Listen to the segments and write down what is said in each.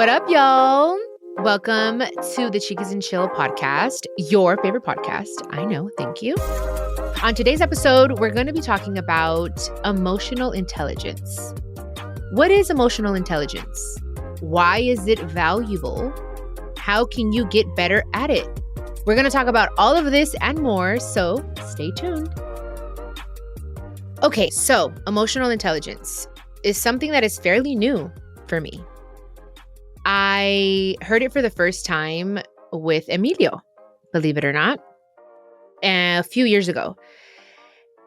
What up, y'all? Welcome to the Chiquis and Chill podcast, your favorite podcast. I know, thank you. On today's episode, we're going to be talking about emotional intelligence. What is emotional intelligence? Why is it valuable? How can you get better at it? We're going to talk about all of this and more, so stay tuned. Okay, so emotional intelligence is something that is fairly new for me. I heard it for the first time with Emilio, believe it or not, a few years ago.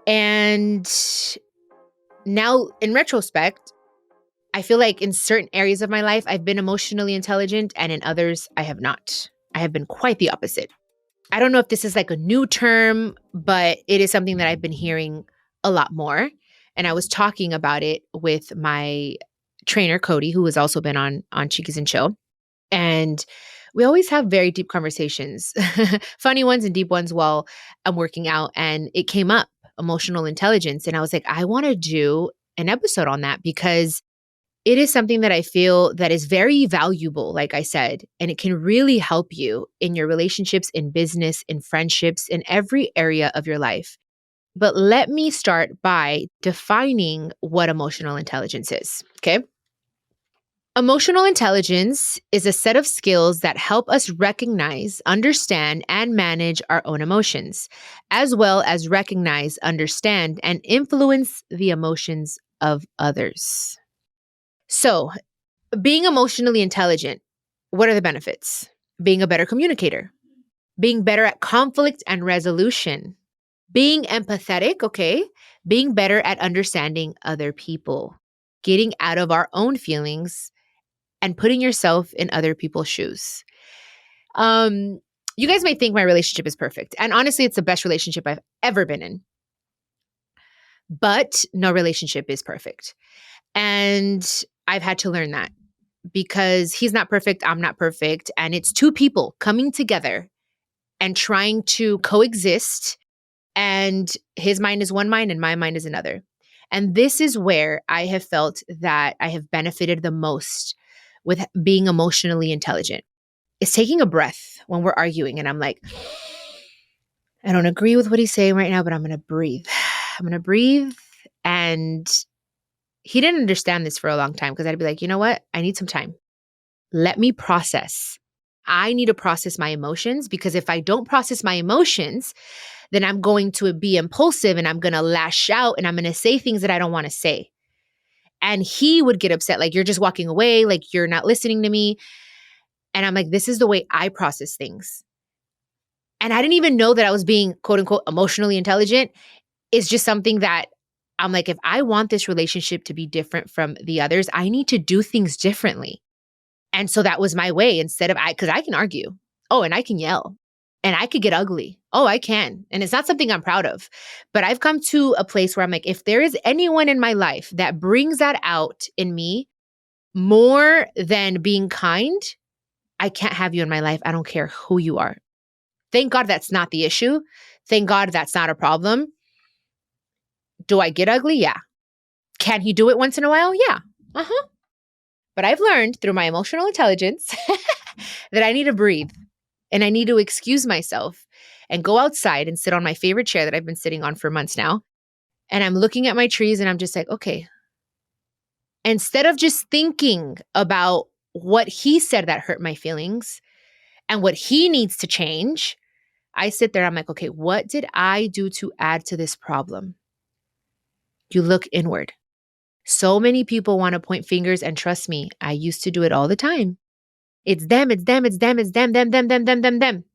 And now, in retrospect, I feel like in certain areas of my life, I've been emotionally intelligent, and in others, I have not. I have been quite the opposite. I don't know if this is like a new term, but it is something that I've been hearing a lot more. And I was talking about it with my trainer, Cody, who has also been on Chiquis and Chill. And we always have very deep conversations, funny ones and deep ones while I'm working out. And it came up, emotional intelligence. And I was like, I want to do an episode on that because it is something that I feel that is very valuable, like I said, and it can really help you in your relationships, in business, in friendships, in every area of your life. But let me start by defining what emotional intelligence is, okay? Emotional intelligence is a set of skills that help us recognize, understand, and manage our own emotions, as well as recognize, understand, and influence the emotions of others. So, being emotionally intelligent, what are the benefits? Being a better communicator, being better at conflict and resolution, being empathetic, okay? Being better at understanding other people, getting out of our own feelings, and putting yourself in other people's shoes. You guys may think my relationship is perfect. And honestly, it's the best relationship I've ever been in. But no relationship is perfect. And I've had to learn that because he's not perfect, I'm not perfect. And it's two people coming together and trying to coexist. And his mind is one mind and my mind is another. And this is where I have felt that I have benefited the most with being emotionally intelligent. Is taking a breath when we're arguing. And I'm like, I don't agree with what he's saying right now, but I'm going to breathe. I'm going to breathe. And he didn't understand this for a long time because I'd be like, you know what? I need some time. Let me process. I need to process my emotions because if I don't process my emotions, then I'm going to be impulsive and I'm going to lash out and I'm going to say things that I don't want to say. And he would get upset, like, you're just walking away, like, you're not listening to me. And I'm like, this is the way I process things. And I didn't even know that I was being, quote unquote, emotionally intelligent. It's just something that I'm like, if I want this relationship to be different from the others, I need to do things differently. And so that was my way instead of, because I can argue. Oh, and I can yell. And I could get ugly. Oh, I can. And it's not something I'm proud of. But I've come to a place where I'm like, if there is anyone in my life that brings that out in me more than being kind, I can't have you in my life. I don't care who you are. Thank God that's not the issue. Thank God that's not a problem. Do I get ugly? Yeah. Can he do it once in a while? Yeah. But I've learned through my emotional intelligence that I need to breathe. And I need to excuse myself and go outside and sit on my favorite chair that I've been sitting on for months now. And I'm looking at my trees and I'm just like, okay. Instead of just thinking about what he said that hurt my feelings and what he needs to change, I sit there. I'm like, okay, what did I do to add to this problem? You look inward. So many people want to point fingers, and trust me, I used to do it all the time. It's them, it's them, it's them, it's them.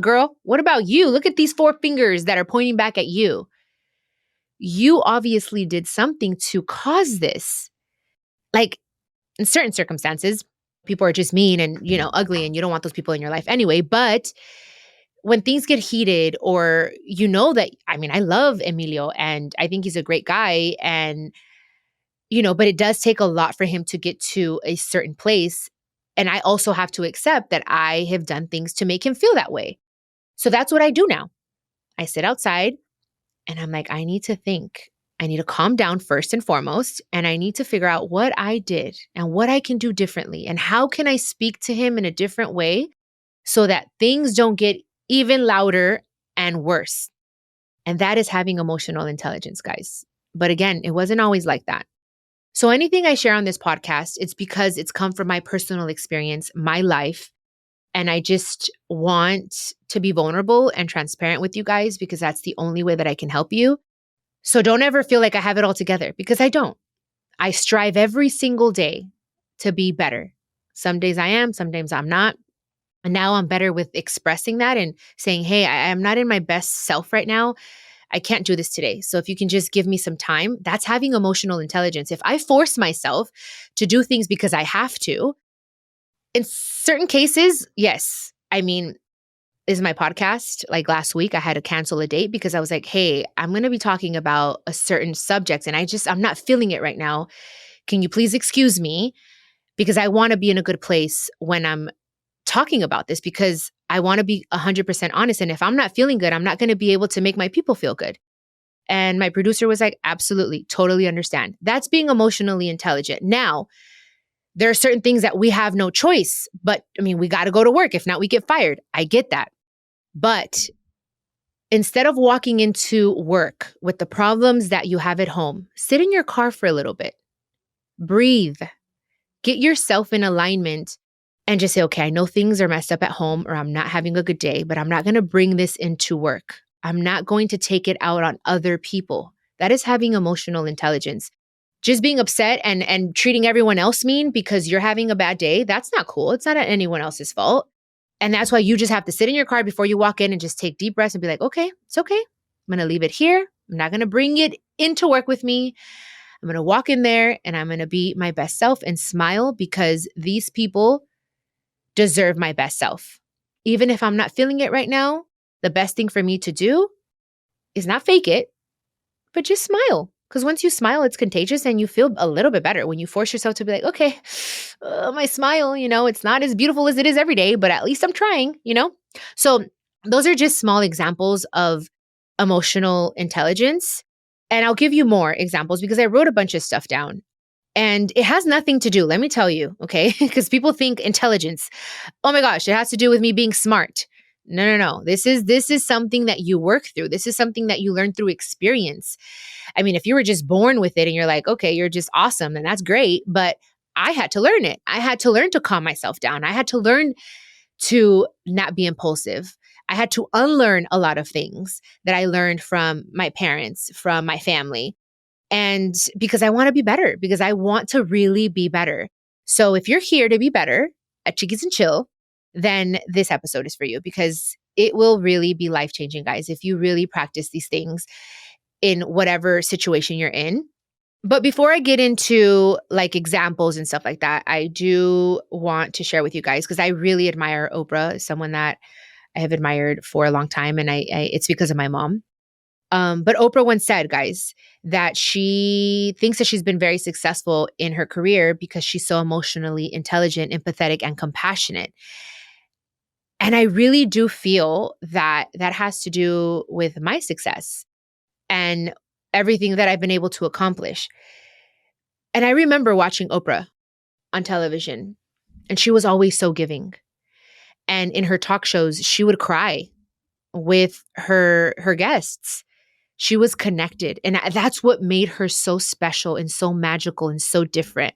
Girl, what about you? Look at these 4 fingers that are pointing back at you. You obviously did something to cause this. Like in certain circumstances, people are just mean and, ugly, and you don't want those people in your life anyway. But when things get heated, or that, I love Emilio and I think he's a great guy, and, but it does take a lot for him to get to a certain place. And I also have to accept that I have done things to make him feel that way. So that's what I do now. I sit outside and I'm like, I need to think. I need to calm down first and foremost, and I need to figure out what I did and what I can do differently and how can I speak to him in a different way so that things don't get even louder and worse. And that is having emotional intelligence, guys. But again, it wasn't always like that. So anything I share on this podcast, it's because it's come from my personal experience, my life, and I just want to be vulnerable and transparent with you guys because that's the only way that I can help you. So don't ever feel like I have it all together because I don't. I strive every single day to be better. Some days I am, some days I'm not. And now I'm better with expressing that and saying, hey, I'm not in my best self right now. I can't do this today. So if you can just give me some time, that's having emotional intelligence. If I force myself to do things because I have to, in certain cases, yes. I mean, is my podcast like last week, I had to cancel a date because I was like, hey, I'm going to be talking about a certain subject and I'm not feeling it right now. Can you please excuse me? Because I want to be in a good place when I'm talking about this because I want to be 100% honest. And if I'm not feeling good, I'm not going to be able to make my people feel good. And my producer was like, absolutely, totally understand. That's being emotionally intelligent. Now, there are certain things that we have no choice, but I mean, we got to go to work. If not, we get fired. I get that. But instead of walking into work with the problems that you have at home, sit in your car for a little bit, breathe, get yourself in alignment and just say, okay, I know things are messed up at home or I'm not having a good day, but I'm not going to bring this into work. I'm not going to take it out on other people. That is having emotional intelligence. Just being upset and treating everyone else mean because you're having a bad day, that's not cool. It's not anyone else's fault. And that's why you just have to sit in your car before you walk in and just take deep breaths and be like, okay, it's okay. I'm going to leave it here. I'm not going to bring it into work with me. I'm going to walk in there and I'm going to be my best self and smile because these people deserve my best self. Even if I'm not feeling it right now, the best thing for me to do is not fake it, but just smile. Because once you smile, it's contagious and you feel a little bit better when you force yourself to be like, okay, my smile, it's not as beautiful as it is every day, but at least I'm trying. So those are just small examples of emotional intelligence. And I'll give you more examples because I wrote a bunch of stuff down. And it has nothing to do, let me tell you, okay? Because people think intelligence, oh my gosh, it has to do with me being smart. No. This is something that you work through. This is something that you learn through experience. I mean, if you were just born with it and you're like, okay, you're just awesome, then that's great. But I had to learn it. I had to learn to calm myself down. I had to learn to not be impulsive. I had to unlearn a lot of things that I learned from my parents, from my family. And because I want to be better, because I want to really be better. So if you're here to be better at Chiquis and Chill, then this episode is for you because it will really be life-changing, guys, if you really practice these things in whatever situation you're in. But before I get into like examples and stuff like that, I do want to share with you guys because I really admire Oprah, someone that I have admired for a long time. And it's because of my mom. But Oprah once said, guys, that she thinks that she's been very successful in her career because she's so emotionally intelligent, empathetic, and compassionate. And I really do feel that that has to do with my success and everything that I've been able to accomplish. And I remember watching Oprah on television, and she was always so giving. And in her talk shows, she would cry with her guests. She was connected. And that's what made her so special and so magical and so different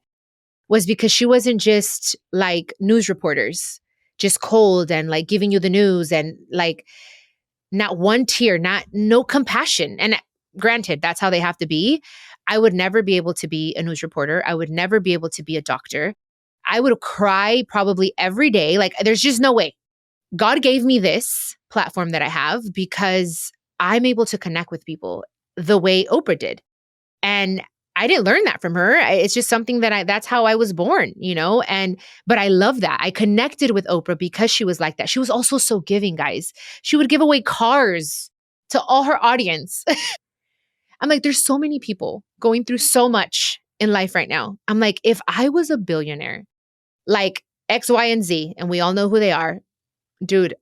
was because she wasn't just like news reporters, just cold and like giving you the news and like not one tear, no compassion. And granted, that's how they have to be. I would never be able to be a news reporter. I would never be able to be a doctor. I would cry probably every day. Like there's just no way. God gave me this platform that I have because I'm able to connect with people the way Oprah did. And I didn't learn that from her. It's just something that's how I was born, but I love that. I connected with Oprah because she was like that. She was also so giving, guys. She would give away cars to all her audience. I'm like, there's so many people going through so much in life right now. I'm like, if I was a billionaire, like X, Y, and Z, and we all know who they are, dude,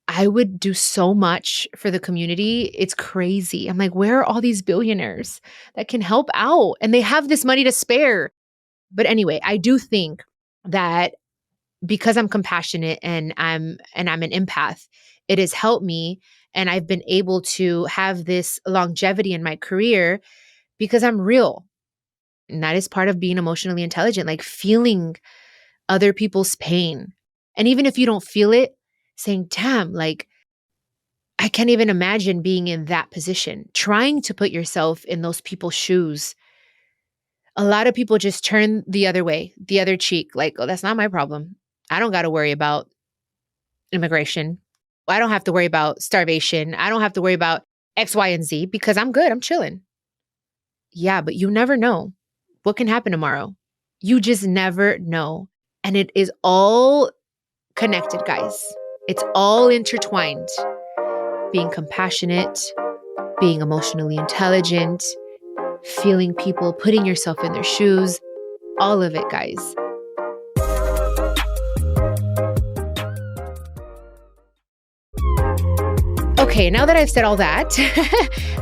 I would do so much for the community. It's crazy. I'm like, where are all these billionaires that can help out? And they have this money to spare. But anyway, I do think that because I'm compassionate and I'm an empath, it has helped me and I've been able to have this longevity in my career because I'm real. And that is part of being emotionally intelligent, like feeling other people's pain. And even if you don't feel it, saying, damn, like I can't even imagine being in that position, trying to put yourself in those people's shoes. A lot of people just turn the other way, the other cheek, like, oh, that's not my problem. I don't got to worry about immigration. I don't have to worry about starvation. I don't have to worry about X, Y, and Z because I'm good. I'm chilling. Yeah, but you never know what can happen tomorrow. You just never know. And it is all connected, guys. It's all intertwined. Being compassionate, being emotionally intelligent, feeling people, putting yourself in their shoes, all of it, guys. Okay, now that I've said all that,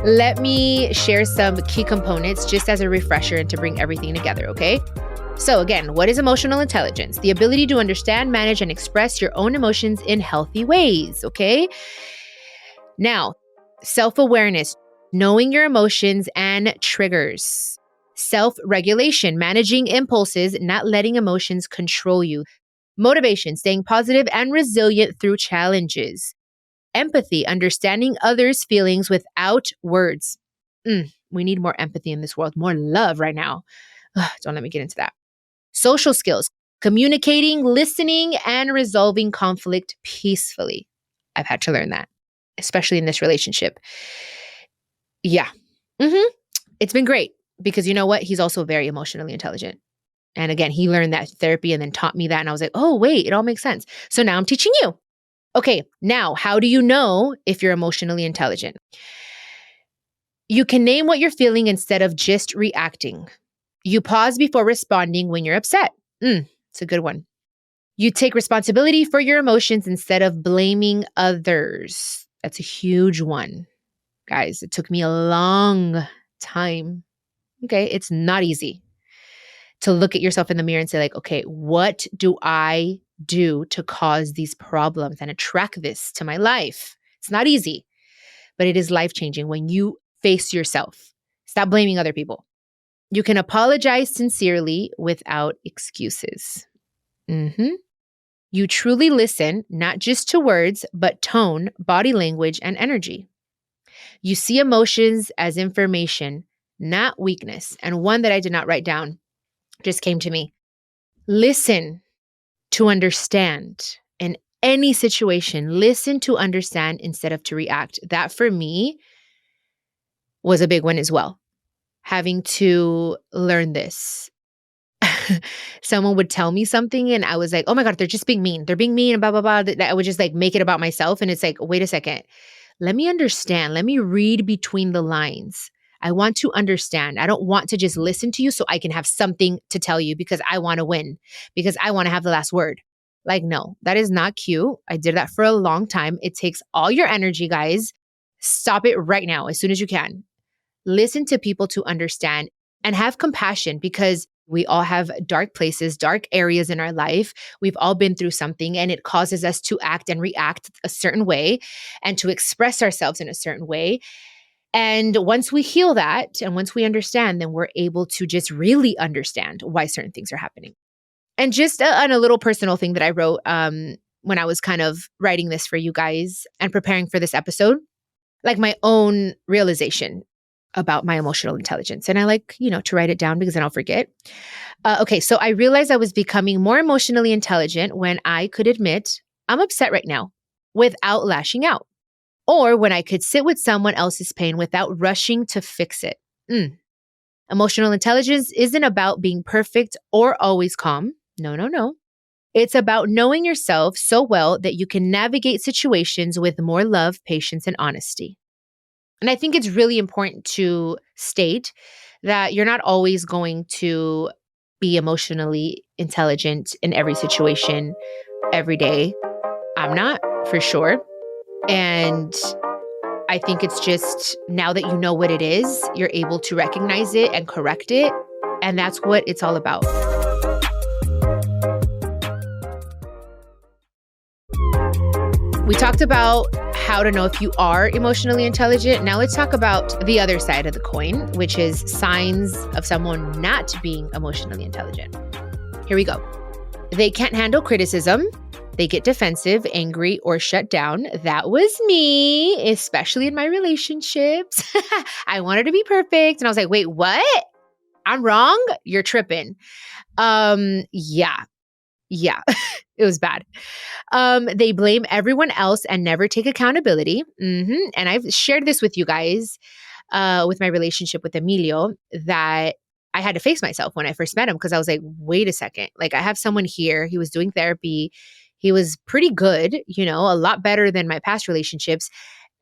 let me share some key components just as a refresher and to bring everything together, okay? So again, what is emotional intelligence? The ability to understand, manage, and express your own emotions in healthy ways, okay? Now, self-awareness, knowing your emotions and triggers. Self-regulation, managing impulses, not letting emotions control you. Motivation, staying positive and resilient through challenges. Empathy, understanding others' feelings without words. We need more empathy in this world, more love right now. Ugh, don't let me get into that. Social skills, communicating, listening, and resolving conflict peacefully. I've had to learn that, especially in this relationship. Yeah. It's been great because you know what? He's also very emotionally intelligent. And again, he learned that therapy and then taught me that. And I was like, oh, wait, it all makes sense. So now I'm teaching you. Okay, now how do you know if you're emotionally intelligent? You can name what you're feeling instead of just reacting. You pause before responding when you're upset. It's a good one. You take responsibility for your emotions instead of blaming others. That's a huge one. Guys, it took me a long time. Okay, it's not easy to look at yourself in the mirror and say like, okay, what do I do to cause these problems and attract this to my life? It's not easy, but it is life-changing when you face yourself. Stop blaming other people. You can apologize sincerely without excuses. You truly listen, not just to words, but tone, body language, and energy. You see emotions as information, not weakness. And one that I did not write down just came to me. Listen to understand. In any situation, listen to understand instead of to react. That for me was a big one as well. Having to learn this. Someone would tell me something and I was like, oh my God, they're just being mean. They're being mean and blah, blah, blah. That I would just like make it about myself. And it's like, wait a second. Let me understand. Let me read between the lines. I want to understand. I don't want to just listen to you so I can have something to tell you because I want to win, because I want to have the last word. Like, no, that is not cute. I did that for a long time. It takes all your energy, guys. Stop it right now, as soon as you can. Listen to people to understand and have compassion because we all have dark places, dark areas in our life. We've all been through something and it causes us to act and react a certain way and to express ourselves in a certain way. And once we heal that and once we understand, then we're able to just really understand why certain things are happening. And just on a little personal thing that I wrote when I was kind of writing this for you guys and preparing for this episode, like my own realization about my emotional intelligence. And I like, to write it down because then I'll forget. Okay, so I realized I was becoming more emotionally intelligent when I could admit I'm upset right now without lashing out, or when I could sit with someone else's pain without rushing to fix it. Emotional intelligence isn't about being perfect or always calm. No, no, no. It's about knowing yourself so well that you can navigate situations with more love, patience, and honesty. And I think it's really important to state that you're not always going to be emotionally intelligent in every situation every day. I'm not, for sure. And I think it's just now that you know what it is, you're able to recognize it and correct it. And that's what it's all about. We talked about how to know if you are emotionally intelligent. Now let's talk about the other side of the coin, which is signs of someone not being emotionally intelligent. Here we go. They can't handle criticism. They get defensive, angry, or shut down. That was me, especially in my relationships. I wanted to be perfect. And I was like, wait, what? I'm wrong? You're tripping. Yeah. It was bad. They blame everyone else and never take accountability. And I've shared this with you guys with my relationship with Emilio, that I had to face myself when I first met him, because I was like, wait a second. Like, I have someone here. He was doing therapy. He was pretty good, a lot better than my past relationships.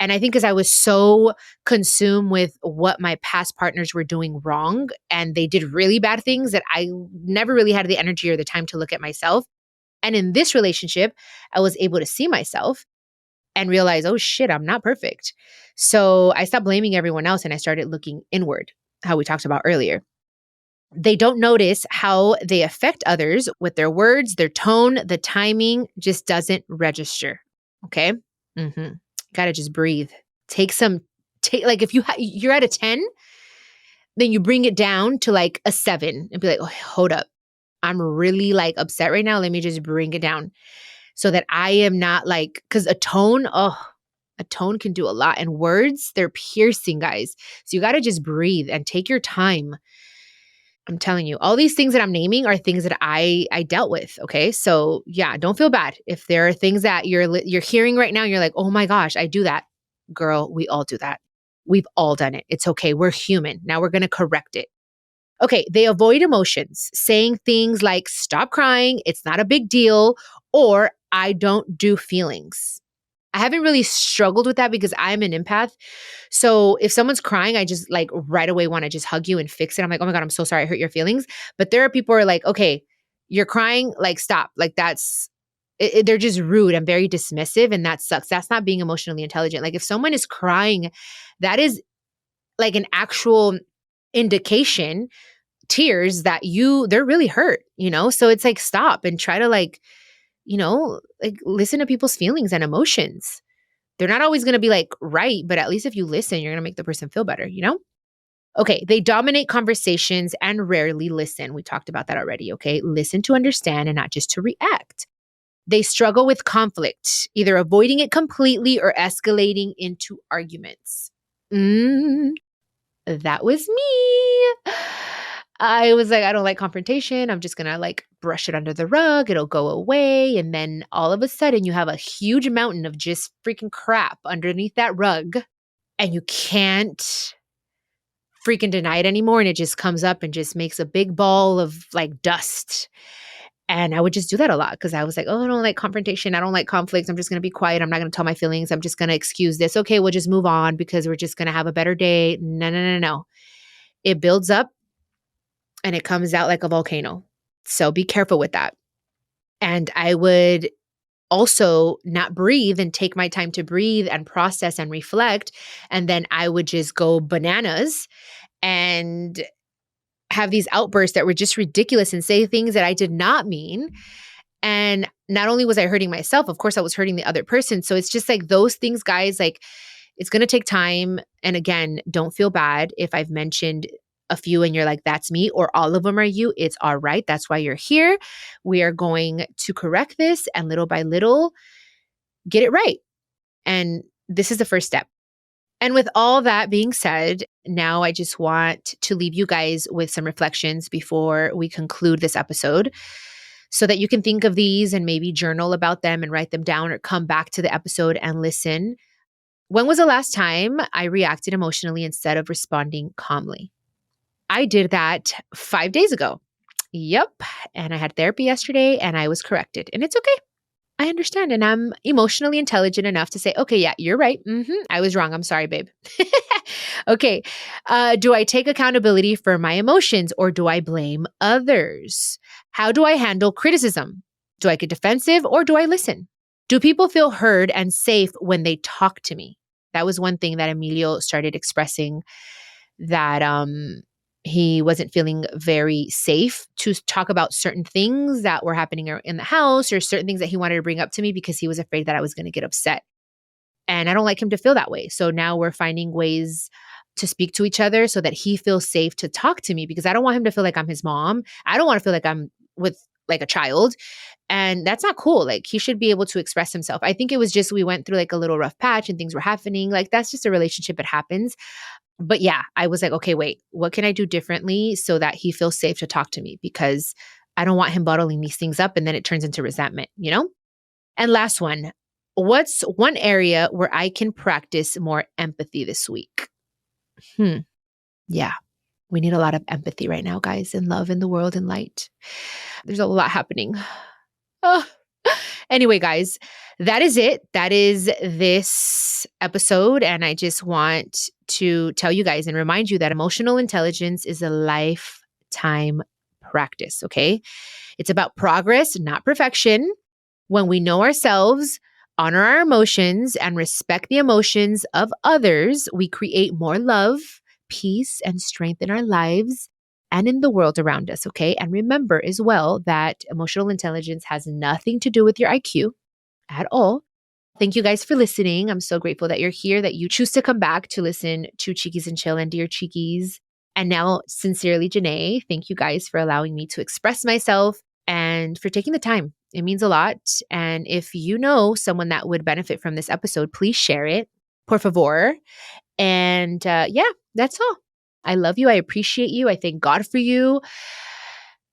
And I think because I was so consumed with what my past partners were doing wrong, and they did really bad things, that I never really had the energy or the time to look at myself. And in this relationship, I was able to see myself and realize, oh shit, I'm not perfect. So I stopped blaming everyone else and I started looking inward, how we talked about earlier. They don't notice how they affect others with their words, their tone, the timing just doesn't register. Okay. Gotta just breathe. Take like if you're at a 10, then you bring it down to like a 7 and be like, oh, hold up. I'm really like upset right now. Let me just bring it down so that I am not like, because a tone can do a lot. And words, they're piercing, guys. So you got to just breathe and take your time. I'm telling you, all these things that I'm naming are things that I dealt with. Okay. So yeah, don't feel bad. If there are things that you're hearing right now, and you're like, oh my gosh, I do that. Girl, we all do that. We've all done it. It's okay. We're human. Now we're going to correct it. Okay, they avoid emotions, saying things like, stop crying, it's not a big deal, or I don't do feelings. I haven't really struggled with that because I'm an empath. So if someone's crying, I just like right away want to just hug you and fix it. I'm like, oh my God, I'm so sorry I hurt your feelings. But there are people who are like, okay, you're crying, like stop. Like they're just rude and very dismissive, and that sucks. That's not being emotionally intelligent. Like if someone is crying, that is like an actual indication, tears, that they're really hurt, So it's like, stop and try to like listen to people's feelings and emotions. They're not always going to be like right, but at least if you listen, you're going to make the person feel better, Okay, they dominate conversations and rarely listen. We talked about that already, okay? Listen to understand and not just to react. They struggle with conflict, either avoiding it completely or escalating into arguments. That was me. I was like, I don't like confrontation. I'm just going to like brush it under the rug. It'll go away. And then all of a sudden you have a huge mountain of just freaking crap underneath that rug, and you can't freaking deny it anymore. And it just comes up and just makes a big ball of like dust. And I would just do that a lot because I was like, oh, I don't like confrontation. I don't like conflicts. I'm just going to be quiet. I'm not going to tell my feelings. I'm just going to excuse this. Okay, we'll just move on because we're just going to have a better day. No. It builds up and it comes out like a volcano. So be careful with that. And I would also not breathe and take my time to breathe and process and reflect. And then I would just go bananas and have these outbursts that were just ridiculous and say things that I did not mean. And not only was I hurting myself, of course, I was hurting the other person. So it's just like those things, guys, like it's going to take time. And again, don't feel bad if I've mentioned a few and you're like, that's me, or all of them are you. It's all right. That's why you're here. We are going to correct this and little by little get it right. And this is the first step. And with all that being said, now I just want to leave you guys with some reflections before we conclude this episode so that you can think of these and maybe journal about them and write them down or come back to the episode and listen. When was the last time I reacted emotionally instead of responding calmly? I did that 5 days ago. Yep. And I had therapy yesterday and I was corrected. And it's okay. I understand. And I'm emotionally intelligent enough to say, okay, yeah, you're right. I was wrong. I'm sorry, babe. Okay. Do I take accountability for my emotions or do I blame others? How do I handle criticism? Do I get defensive or do I listen? Do people feel heard and safe when they talk to me? That was one thing that Emilio started expressing, that he wasn't feeling very safe to talk about certain things that were happening in the house, or certain things that he wanted to bring up to me because he was afraid that I was going to get upset. And I don't like him to feel that way. So now we're finding ways to speak to each other so that he feels safe to talk to me, because I don't want him to feel like I'm his mom. I don't want to feel like I'm with like a child. And that's not cool. Like, he should be able to express himself. I think it was just, we went through like a little rough patch and things were happening. Like, that's just a relationship. It happens. But yeah, I was like, okay, wait, what can I do differently so that he feels safe to talk to me? Because I don't want him bottling these things up and then it turns into resentment, you know? And last one, what's one area where I can practice more empathy this week? Yeah, we need a lot of empathy right now, guys, and love in the world and light. There's a lot happening. Oh. Anyway, guys, that is it. That is this episode. And I just want to tell you guys and remind you that emotional intelligence is a lifetime practice, okay? It's about progress, not perfection. When we know ourselves, honor our emotions, and respect the emotions of others, we create more love, peace, and strength in our lives and in the world around us, okay? And remember as well that emotional intelligence has nothing to do with your IQ at all. Thank you guys for listening. I'm so grateful that you're here, that you choose to come back to listen to Chiquis and Chill and Dear Chiquis. And now, sincerely, Janae, thank you guys for allowing me to express myself and for taking the time. It means a lot. And if you know someone that would benefit from this episode, please share it, por favor. And yeah, that's all. I love you. I appreciate you. I thank God for you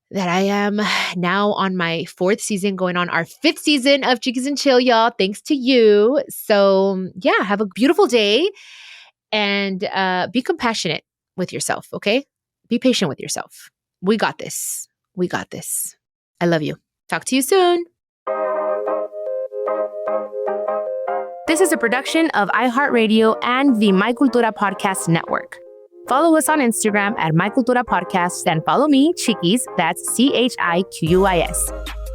that I am now on my 4th season, going on our 5th season of Chiquis and Chill, y'all. Thanks to you. So yeah, have a beautiful day and be compassionate with yourself, okay? Be patient with yourself. We got this. We got this. I love you. Talk to you soon. This is a production of iHeartRadio and the My Cultura Podcast Network. Follow us on Instagram at My Cultura Podcast and follow me, Chiquis, that's CHIQUIS.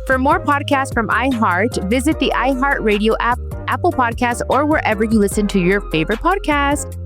For more podcasts from iHeart, visit the iHeartRadio app, Apple Podcasts, or wherever you listen to your favorite podcast.